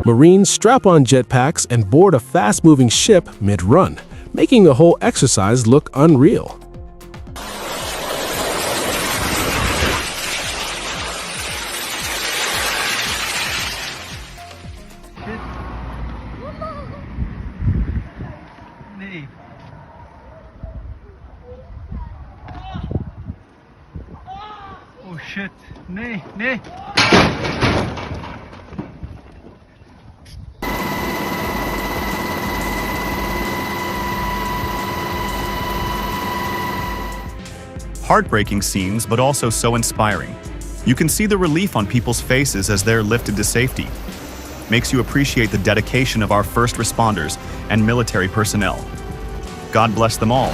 Marines strap on jetpacks and board a fast-moving ship mid-run, making the whole exercise look unreal. Oh shit, nee, nee. Heartbreaking scenes, but also so inspiring. You can see the relief on people's faces as they're lifted to safety. Makes you appreciate the dedication of our first responders and military personnel. God bless them all.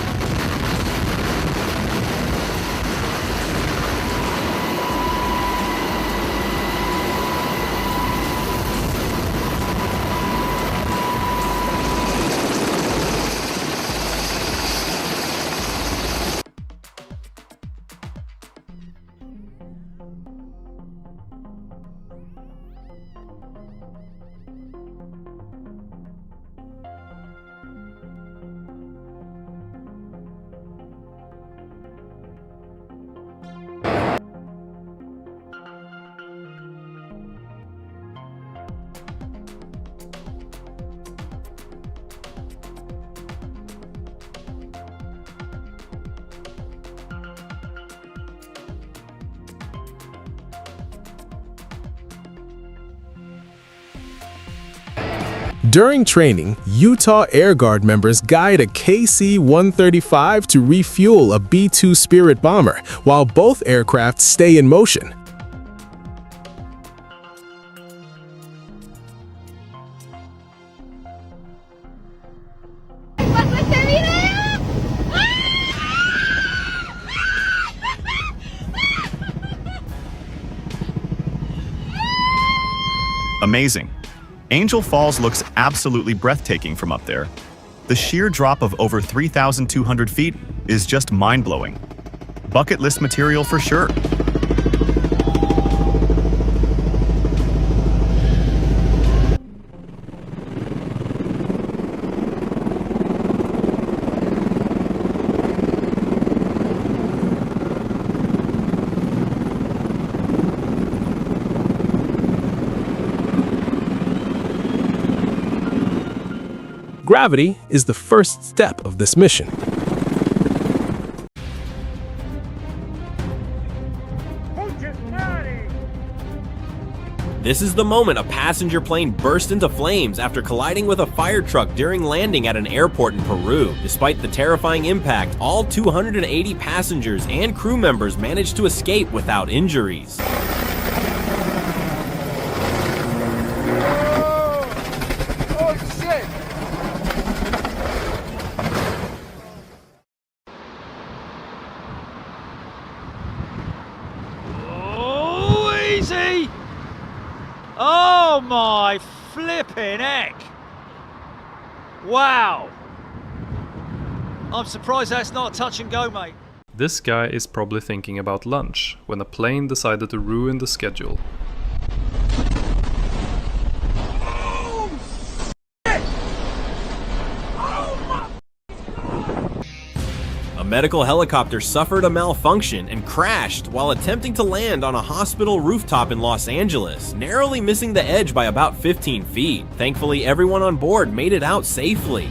During training, Utah Air Guard members guide a KC-135 to refuel a B-2 Spirit bomber, while both aircraft stay in motion. Amazing. Angel Falls looks absolutely breathtaking from up there. The sheer drop of over 3,200 feet is just mind-blowing. Bucket list material for sure. Gravity is the first step of this mission. This is the moment a passenger plane burst into flames after colliding with a fire truck during landing at an airport in Peru. Despite the terrifying impact, all 280 passengers and crew members managed to escape without injuries. Oh my flipping heck! Wow! I'm surprised that's not a touch and go, mate. This guy is probably thinking about lunch when a plane decided to ruin the schedule. A medical helicopter suffered a malfunction and crashed while attempting to land on a hospital rooftop in Los Angeles, narrowly missing the edge by about 15 feet. Thankfully, everyone on board made it out safely.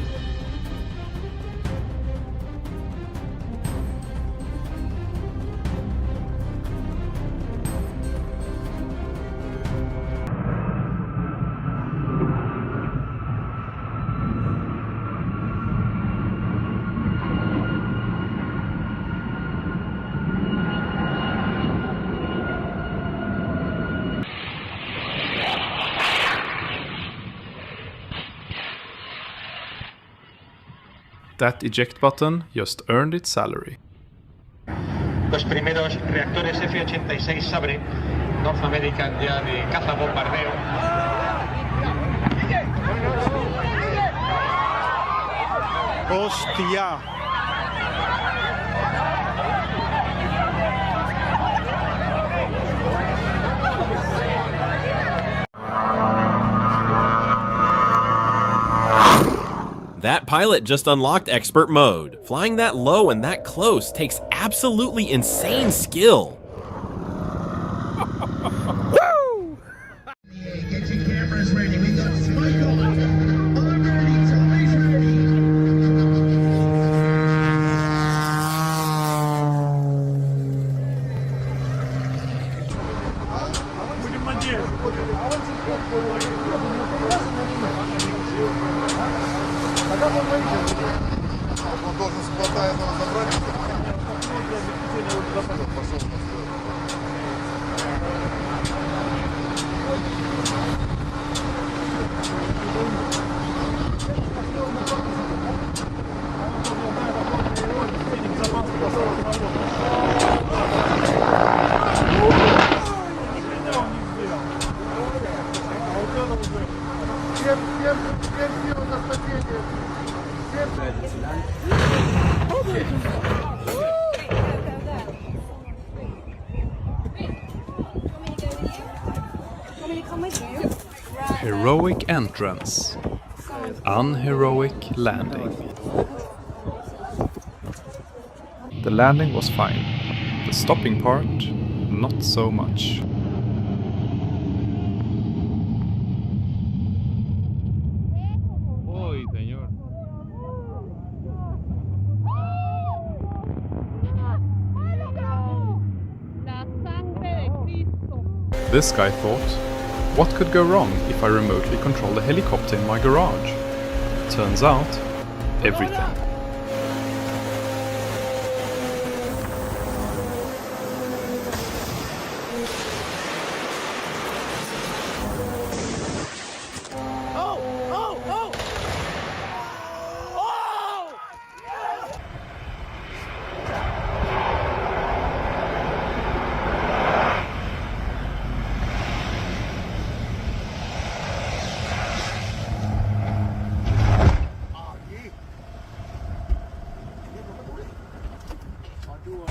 That eject button just earned its salary. Los primeros reactores F-86 se abren. North American ya de caza bombardeo. ¡Hostia! That pilot just unlocked expert mode. Flying that low and that close takes absolutely insane skill. Get your cameras ready. We got Spike on. I'm ready. Tommy's ready. Он должен хватает его забрать. Heroic entrance. Unheroic landing. The landing was fine. The stopping part, not so much. This guy thought, what could go wrong if I remotely control the helicopter in my garage? Turns out, everything.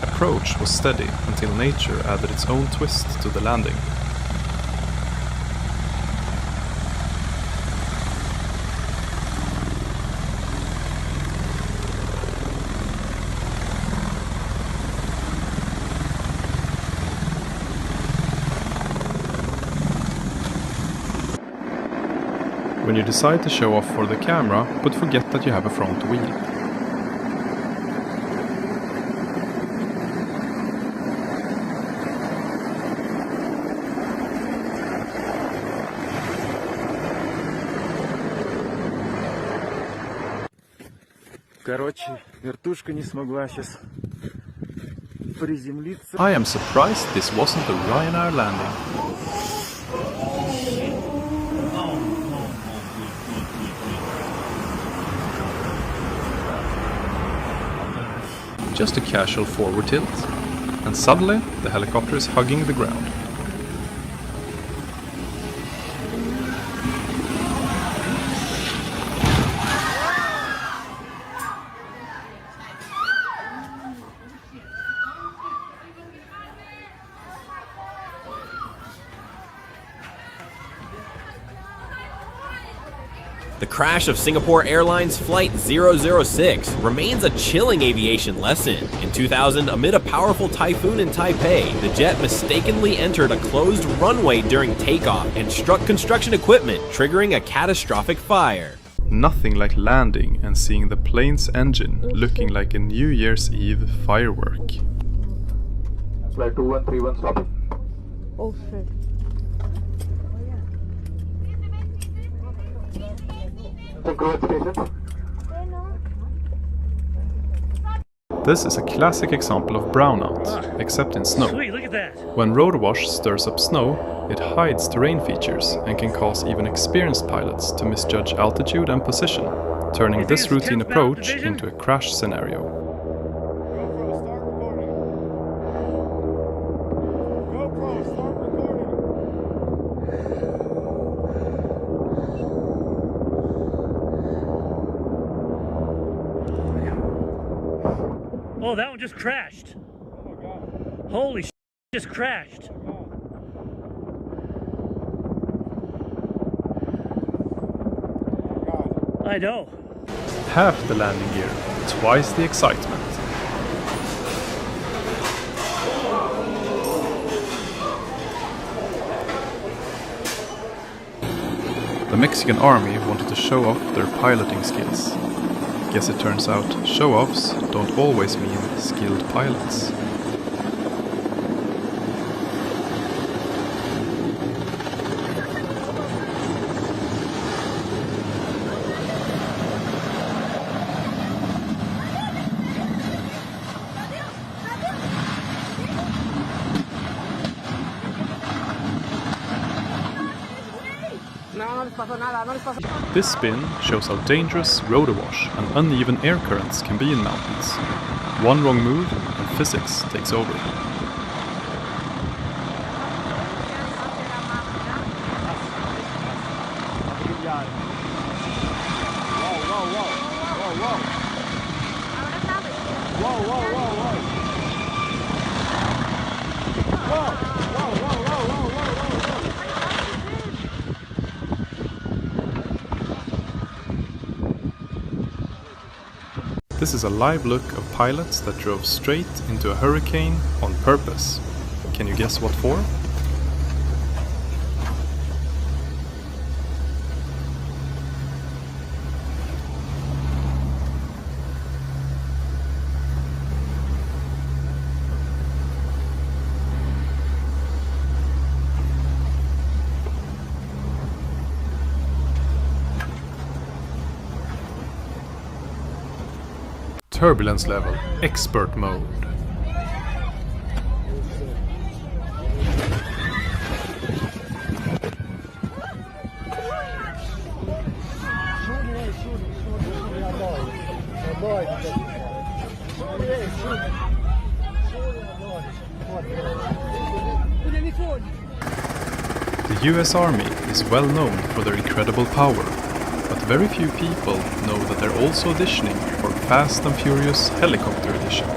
Approach was steady until nature added its own twist to the landing. When you decide to show off for the camera, but forget that you have a front wheel. Короче, вертушка не смогла сейчас приземлиться. I am surprised this wasn't a Ryanair landing. Just a casual forward tilt, and suddenly the helicopter is hugging the ground. The crash of Singapore Airlines Flight 006 remains a chilling aviation lesson. In 2000, amid a powerful typhoon in Taipei, the jet mistakenly entered a closed runway during takeoff and struck construction equipment, triggering a catastrophic fire. Nothing like landing and seeing the plane's engine looking like a New Year's Eve firework. Flight 2131 stopping. Oh shit. This is a classic example of brownout, except in snow. Sweet, look at that. When road wash stirs up snow, it hides terrain features and can cause even experienced pilots to misjudge altitude and position, turning this routine approach into a crash scenario. Oh, that one just crashed. Oh my God. Holy shit, just crashed. I know. half the landing gear, twice the excitement. The Mexican army wanted to show off their piloting skills. Guess it turns out show-offs don't always mean skilled pilots. This spin shows how dangerous road awash and uneven air currents can be in mountains. One wrong move and physics takes over. This is a live look of pilots that drove straight into a hurricane on purpose. Can you guess what for? Turbulence level, expert mode. The US Army is well known for their incredible power, but very few people know that they're also auditioning for Fast and Furious Helicopter Edition.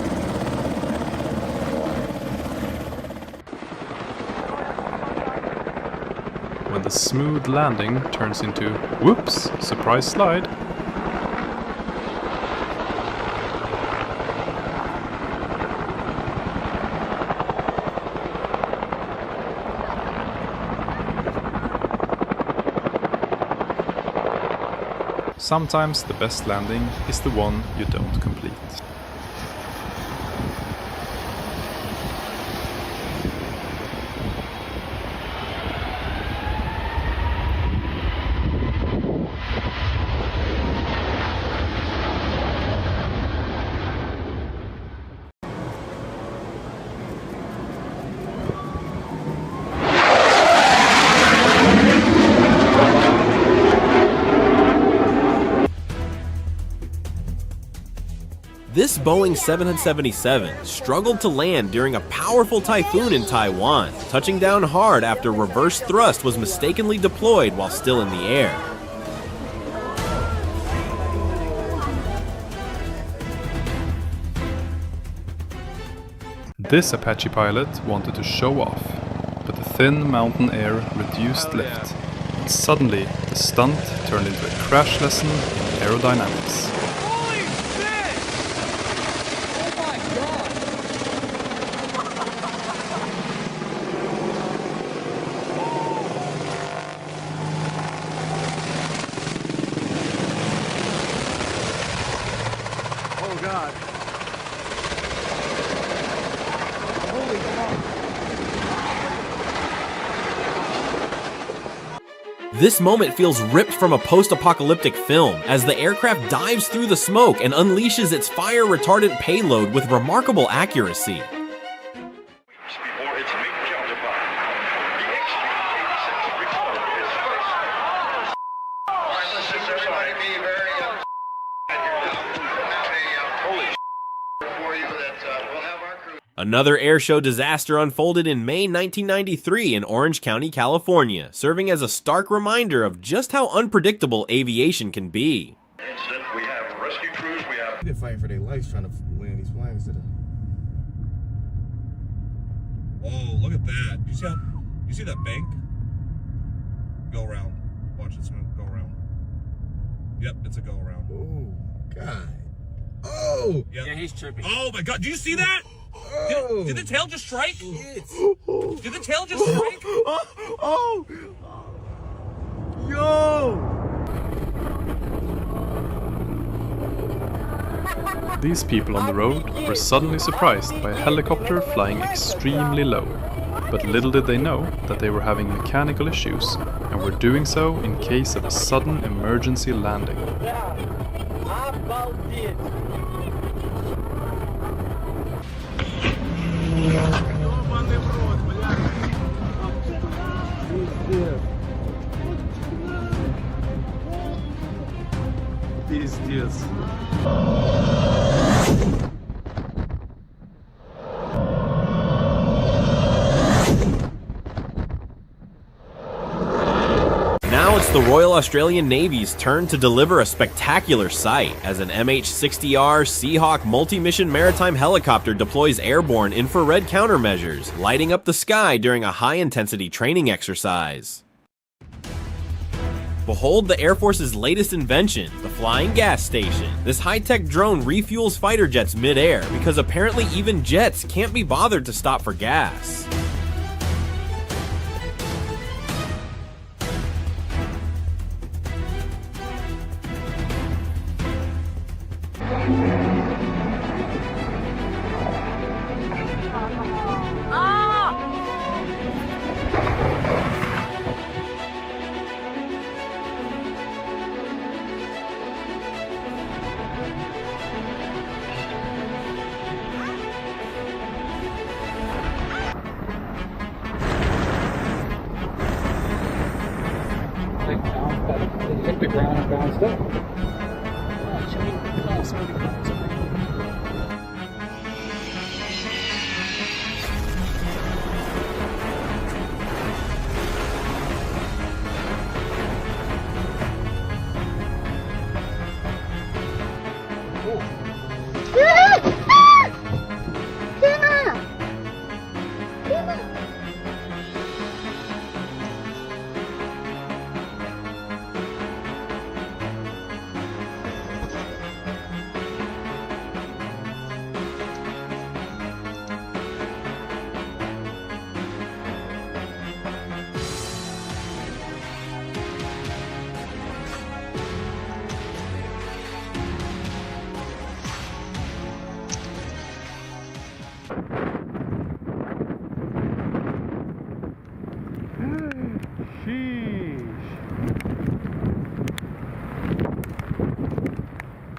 When the smooth landing turns into whoops, surprise slide. Sometimes the best landing is the one you don't complete. This Boeing 777 struggled to land during a powerful typhoon in Taiwan, touching down hard after reverse thrust was mistakenly deployed while still in the air. This Apache pilot wanted to show off, but the thin mountain air reduced lift, and suddenly the stunt turned into a crash lesson in aerodynamics. This moment feels ripped from a post-apocalyptic film as the aircraft dives through the smoke and unleashes its fire-retardant payload with remarkable accuracy. Another airshow disaster unfolded in May 1993 in Orange County, California, serving as a stark reminder of just how unpredictable aviation can be. We have rescue crews, we have... They're fighting for their lives trying to land these flags today. Oh, look at that. You see that bank? Go around. Watch it go around. Yep, it's a go around. Oh, God. Oh! Yeah, he's tripping. Oh my God! Do you see that? Oh! Did the tail just strike? Shit. Did the tail just strike? Oh! Yo! These people on the road were suddenly surprised by a helicopter flying extremely low, but little did they know that they were having mechanical issues and were doing so in case of a sudden emergency landing. Пиздец. Now it's the Royal Australian Navy's turn to deliver a spectacular sight as an MH-60R Seahawk multi-mission maritime helicopter deploys airborne infrared countermeasures, lighting up the sky during a high-intensity training exercise. Behold the Air Force's latest invention, the flying gas station. This high-tech drone refuels fighter jets mid-air because apparently even jets can't be bothered to stop for gas. Hit the ground and bounced up.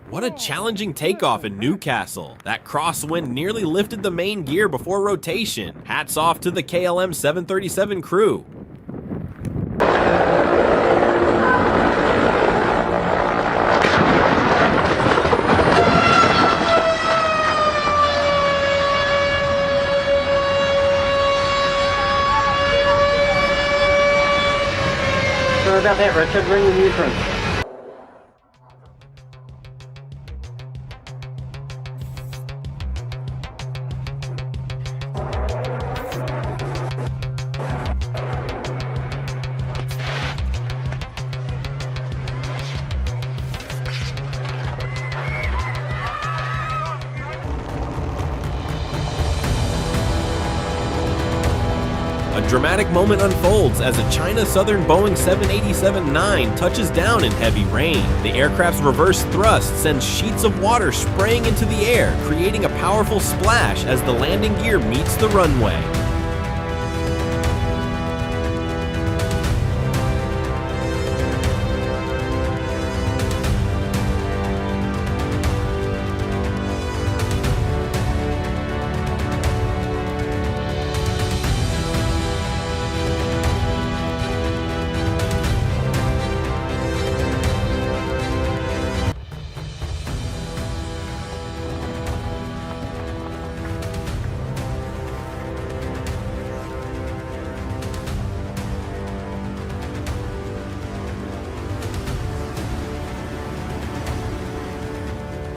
What a challenging takeoff in Newcastle. That crosswind nearly lifted the main gear before rotation. Hats off to the KLM 737 crew. Sorry about that, Richard. Bring the U-turn. A dramatic moment unfolds as a China Southern Boeing 787-9 touches down in heavy rain. The aircraft's reverse thrust sends sheets of water spraying into the air, creating a powerful splash as the landing gear meets the runway.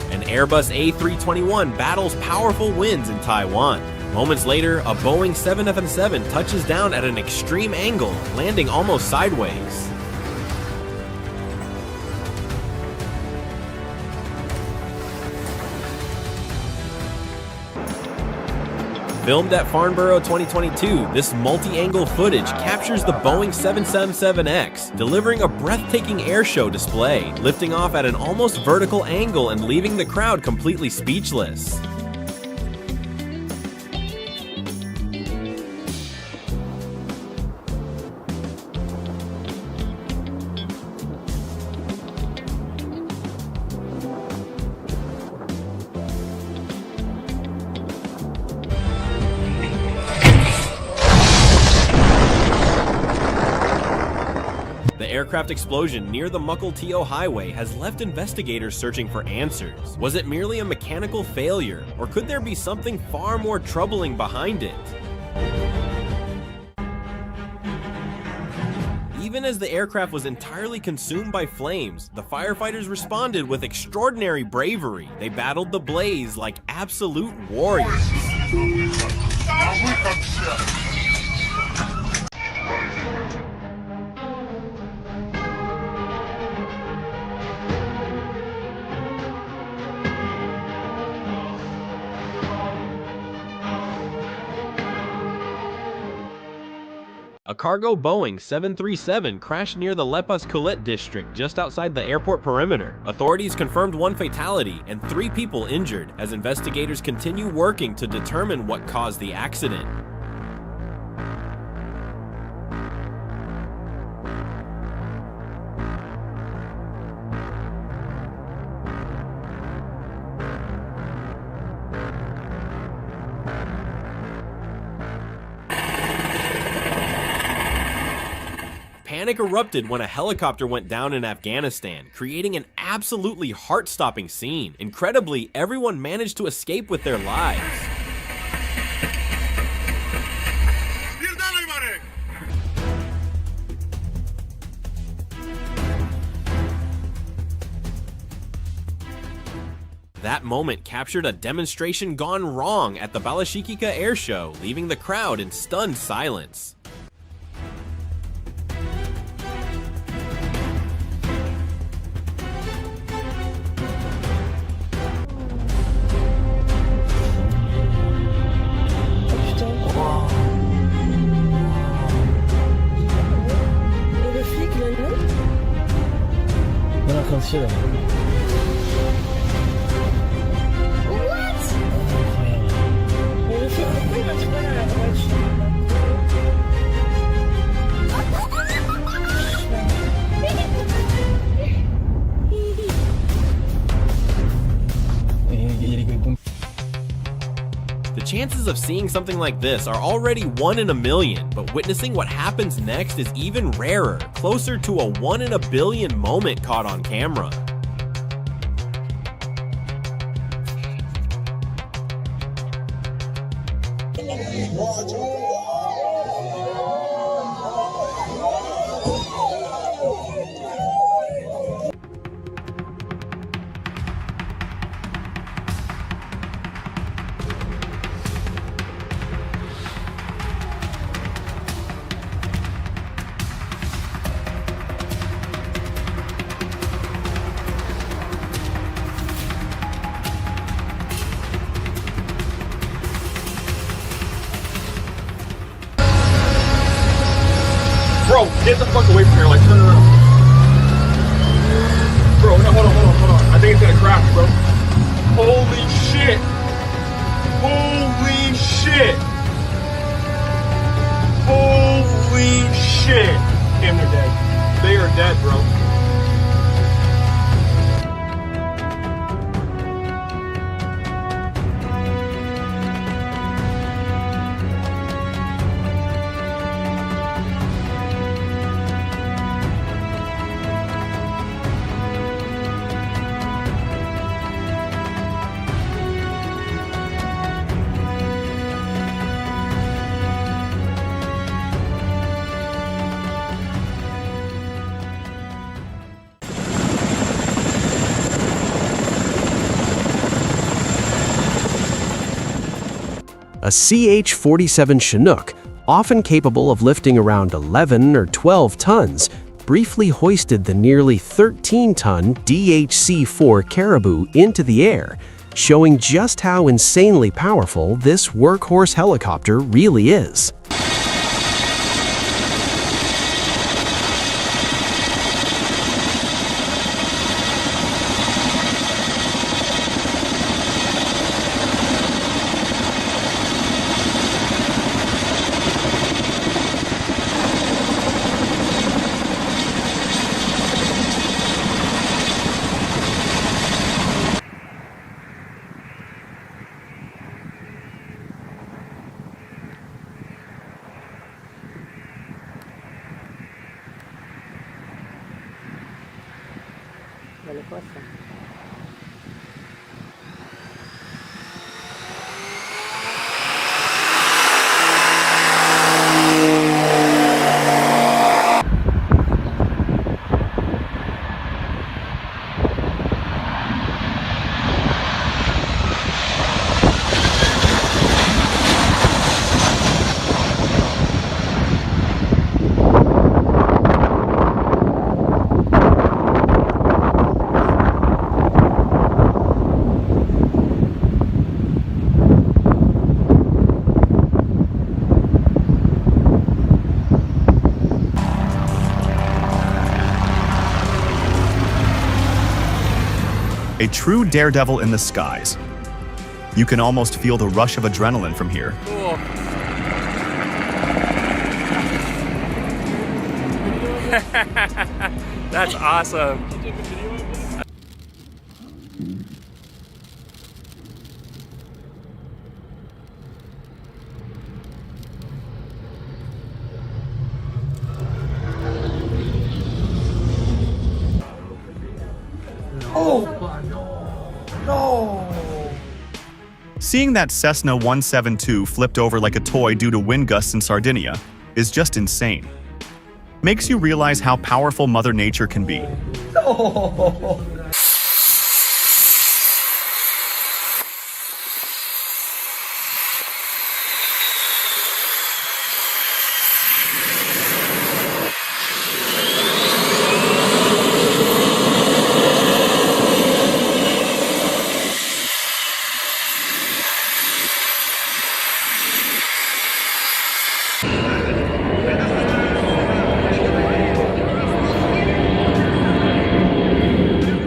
An Airbus A321 battles powerful winds in Taiwan. Moments later, a Boeing 777 touches down at an extreme angle, landing almost sideways. Filmed at Farnborough 2022, this multi-angle footage captures the Boeing 777X, delivering a breathtaking airshow display, lifting off at an almost vertical angle and leaving the crowd completely speechless. The aircraft explosion near the Mukilteo Highway has left investigators searching for answers. Was it merely a mechanical failure, or could there be something far more troubling behind it? Even as the aircraft was entirely consumed by flames, the firefighters responded with extraordinary bravery. They battled the blaze like absolute warriors. A cargo Boeing 737 crashed near the Lepas-Kulit district just outside the airport perimeter. Authorities confirmed 1 fatality and 3 people injured as investigators continue working to determine what caused the accident. Panic erupted when a helicopter went down in Afghanistan, creating an absolutely heart-stopping scene. Incredibly, everyone managed to escape with their lives. That moment captured a demonstration gone wrong at the Balashikika Air Show, leaving the crowd in stunned silence. The chances of seeing something like this are already 1 in a million, but witnessing what happens next is even rarer, closer to a 1 in a billion moment caught on camera. Bro, get the fuck away from here, like turn around. Bro, no, hold on. I think it's gonna crash, bro. Holy shit. Holy shit. Holy shit. Damn, they're dead. They are dead, bro. A CH-47 Chinook, often capable of lifting around 11 or 12 tons, briefly hoisted the nearly 13-ton DHC-4 Caribou into the air, showing just how insanely powerful this workhorse helicopter really is. A true daredevil in the skies. You can almost feel the rush of adrenaline from here. Cool. That's awesome. Seeing that Cessna 172 flipped over like a toy due to wind gusts in Sardinia is just insane. Makes you realize how powerful Mother Nature can be.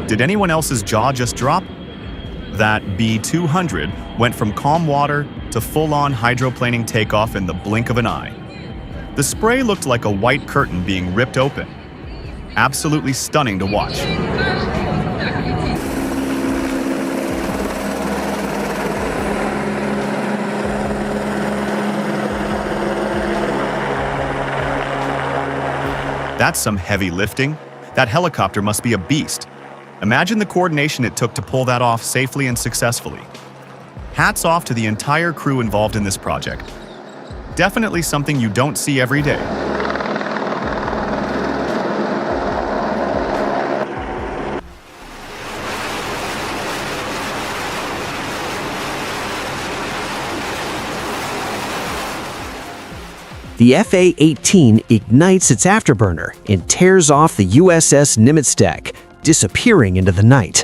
Did anyone else's jaw just drop? That B-200 went from calm water to full-on hydroplaning takeoff in the blink of an eye. The spray looked like a white curtain being ripped open. Absolutely stunning to watch. That's some heavy lifting. That helicopter must be a beast. Imagine the coordination it took to pull that off safely and successfully. Hats off to the entire crew involved in this project. Definitely something you don't see every day. The FA-18 ignites its afterburner and tears off the USS Nimitz deck, disappearing into the night.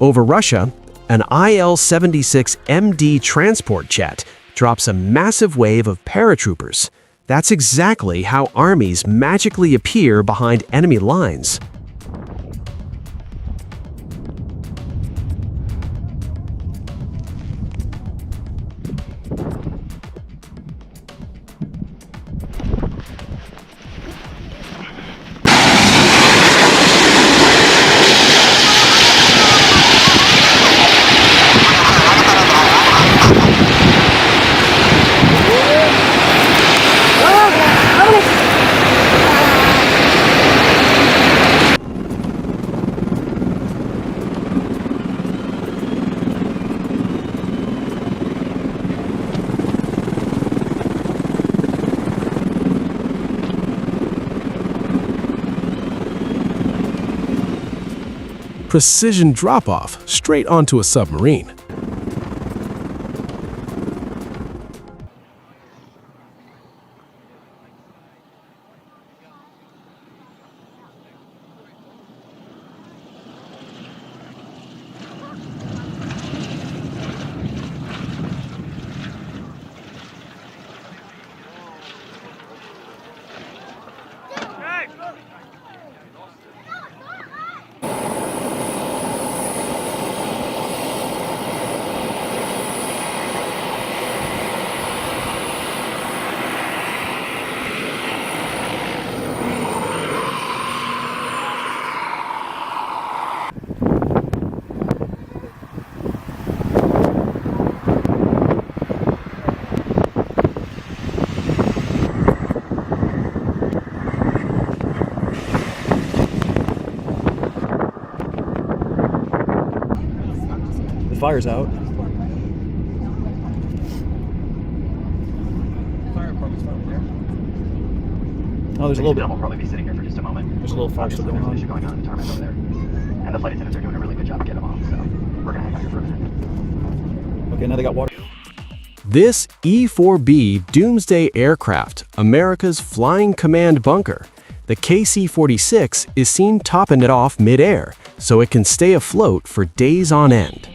Over Russia, an IL-76MD transport jet drops a massive wave of paratroopers. That's exactly how armies magically appear behind enemy lines. precision drop-off straight onto a submarine. The fire's out. Oh, there's a little bit. We'll probably be sitting here for just a moment. There's a little fire still going on. Going on in the tarmac over there. And the flight attendants are doing a really good job of getting them off, so we're gonna hang out here for a minute. Okay, now they got water. This E-4B Doomsday aircraft, America's Flying Command Bunker, the KC-46 is seen topping it off mid-air, so it can stay afloat for days on end.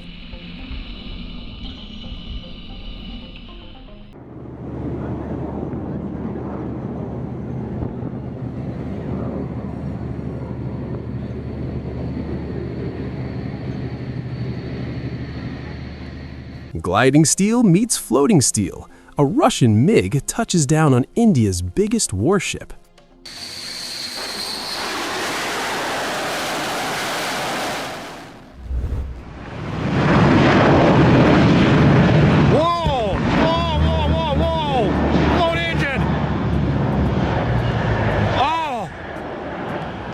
Gliding steel meets floating steel. A Russian MiG touches down on India's biggest warship. Whoa! Whoa, whoa, whoa, whoa! Float engine! Oh!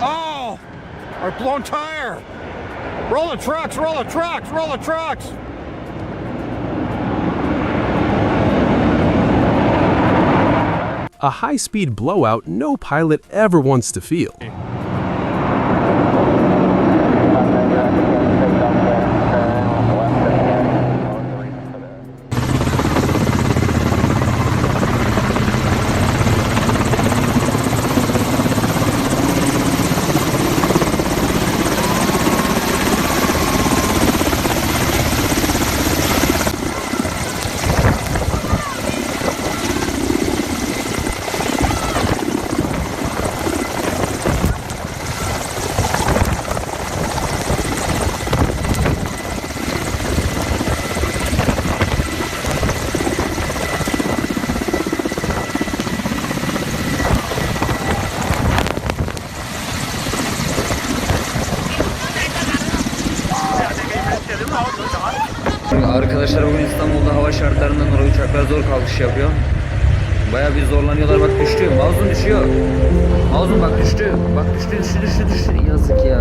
Oh! Our blown tire! Roll the trucks, roll the trucks, roll the trucks! A high-speed blowout no pilot ever wants to feel. Arkadaşlar bugün İstanbul'da hava şartlarından dolayı uçaklar zor kalkış yapıyor. Bayağı bir zorlanıyorlar. Bak düştü. Mouse'un düşüyor. Mouse'un bak düştü. Bak düştü. Yazık ya.